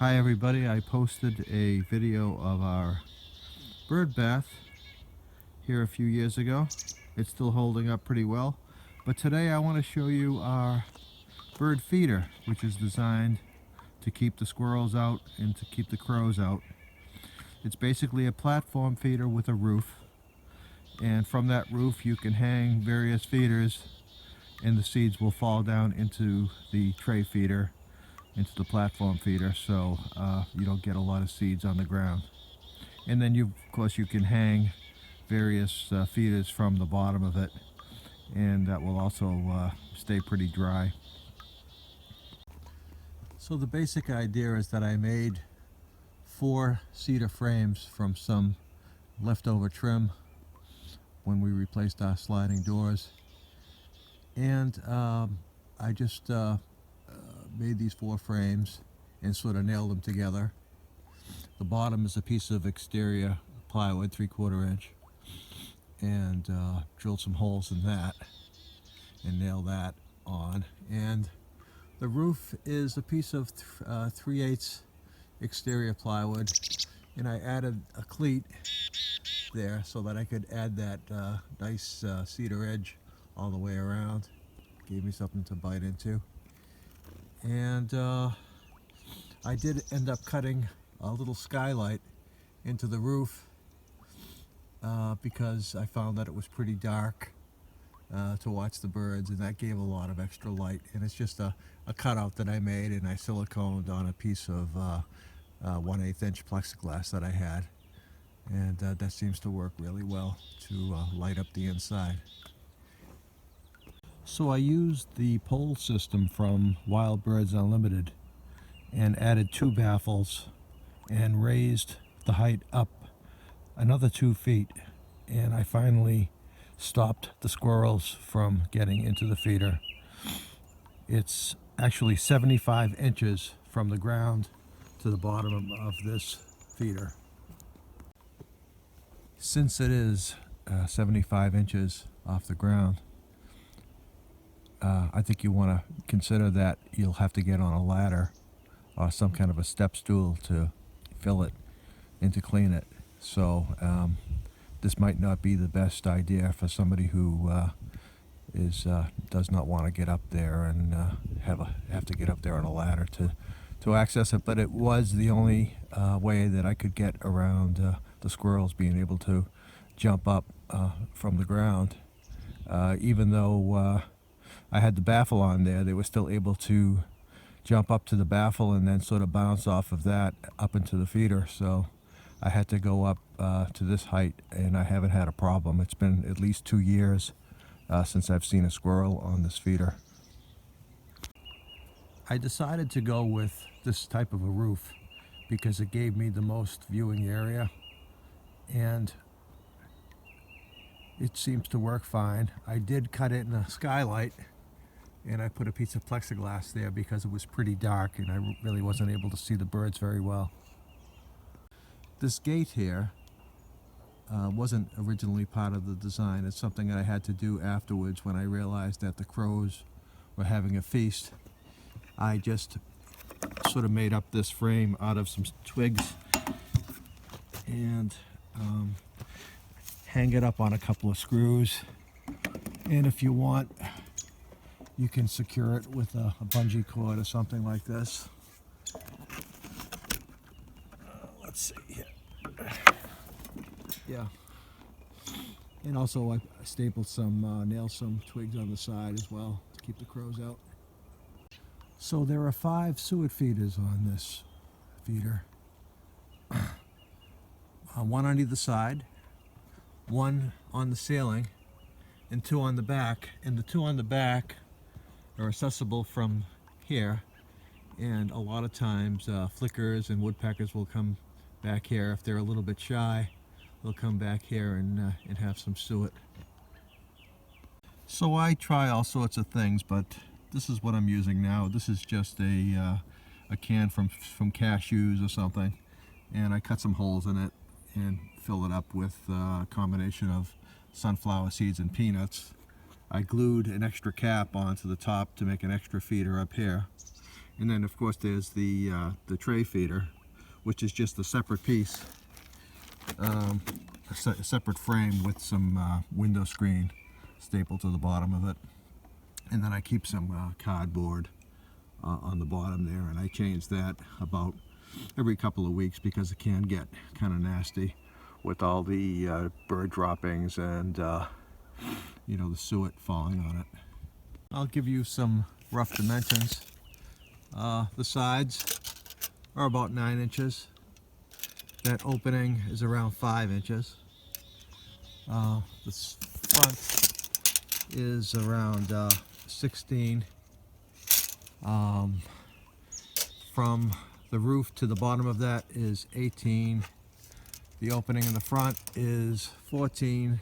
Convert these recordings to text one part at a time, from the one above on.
Hi everybody, I posted a video of our bird bath here a few years ago. It's still holding up pretty well. But today I want to show you our bird feeder, which is designed to keep the squirrels out and to keep the crows out. It's basically a platform feeder with a roof. And from that roof you can hang various feeders and the seeds will fall down into the tray feeder, into the platform feeder, so you don't get a lot of seeds on the ground. And then of course you can hang various feeders from the bottom of it, and that will also stay pretty dry. So the basic idea is that I made 4 cedar frames from some leftover trim when we replaced our sliding doors, and I just made these 4 frames and sort of nailed them together. The bottom is a piece of exterior plywood, 3/4 inch, and drilled some holes in that and nailed that on. And the roof is a piece of 3/8 exterior plywood, and I added a cleat there so that I could add that nice cedar edge all the way around. Gave me something to bite into. And I did end up cutting a little skylight into the roof because I found that it was pretty dark to watch the birds, and that gave a lot of extra light. And it's just a cutout that I made, and I siliconed on a piece of 1/8 inch plexiglass that I had, and that seems to work really well to light up the inside. So I used the pole system from Wild Birds Unlimited and added 2 baffles and raised the height up another 2 feet, and I finally stopped the squirrels from getting into the feeder. It's actually 75 inches from the ground to the bottom of this feeder. Since it is 75 inches off the ground, I think you want to consider that you'll have to get on a ladder or some kind of a step stool to fill it and to clean it. So this might not be the best idea for somebody who does not want to get up there and have to get up there on a ladder to access it. But it was the only way that I could get around the squirrels being able to jump up from the ground. Even though I had the baffle on there, they were still able to jump up to the baffle and then sort of bounce off of that up into the feeder. So I had to go up to this height, and I haven't had a problem. It's been at least 2 years since I've seen a squirrel on this feeder. I decided to go with this type of a roof because it gave me the most viewing area, and it seems to work fine. I did cut it in a skylight, and I put a piece of plexiglass there because it was pretty dark and I really wasn't able to see the birds very well. This gate here wasn't originally part of the design. It's something that I had to do afterwards when I realized that the crows were having a feast. I just sort of made up this frame out of some twigs and hang it up on a couple of screws. And if you want, you can secure it with a bungee cord or something like this. Let's see here. Yeah. And also I stapled nailed some twigs on the side as well to keep the crows out. So there are 5 suet feeders on this feeder. 1 on either side, 1 on the ceiling, and 2 on the back. And the 2 on the back are accessible from here, and a lot of times flickers and woodpeckers will come back here. If they're a little bit shy, they'll come back here and have some suet. So I try all sorts of things, but this is what I'm using now. This is just a can from cashews or something, and I cut some holes in it and fill it up with a combination of sunflower seeds and peanuts. I glued an extra cap onto the top to make an extra feeder up here, And then of course there's the tray feeder, which is just a separate piece, a separate frame with some window screen stapled to the bottom of it. And then I keep some cardboard on the bottom there, and I change that about every couple of weeks because it can get kind of nasty with all the bird droppings and you know, the suet falling on it. I'll give you some rough dimensions. The sides are about 9 inches. That opening is around 5 inches. The front is around 16. From the roof to the bottom of that is 18. The opening in the front is 14.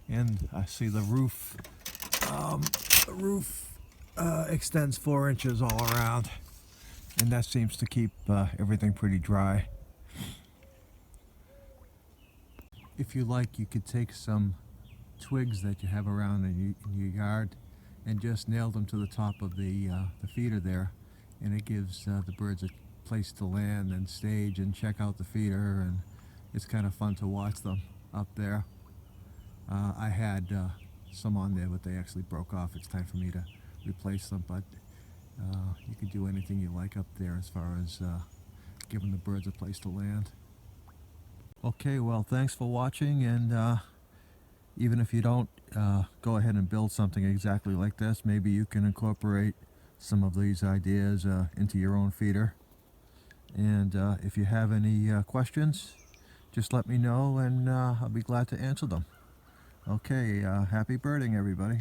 And I see the roof. The roof extends 4 inches all around, and that seems to keep everything pretty dry. If you like, you could take some twigs that you have around in your yard and just nail them to the top of the feeder there, and it gives the birds a place to land and stage and check out the feeder, and it's kind of fun to watch them up there. I had some on there, but they actually broke off. It's time for me to replace them, but you can do anything you like up there as far as giving the birds a place to land. Okay, well, thanks for watching, and even if you don't go ahead and build something exactly like this, maybe you can incorporate some of these ideas into your own feeder. And if you have any questions, just let me know, and I'll be glad to answer them. Okay, happy birding, everybody.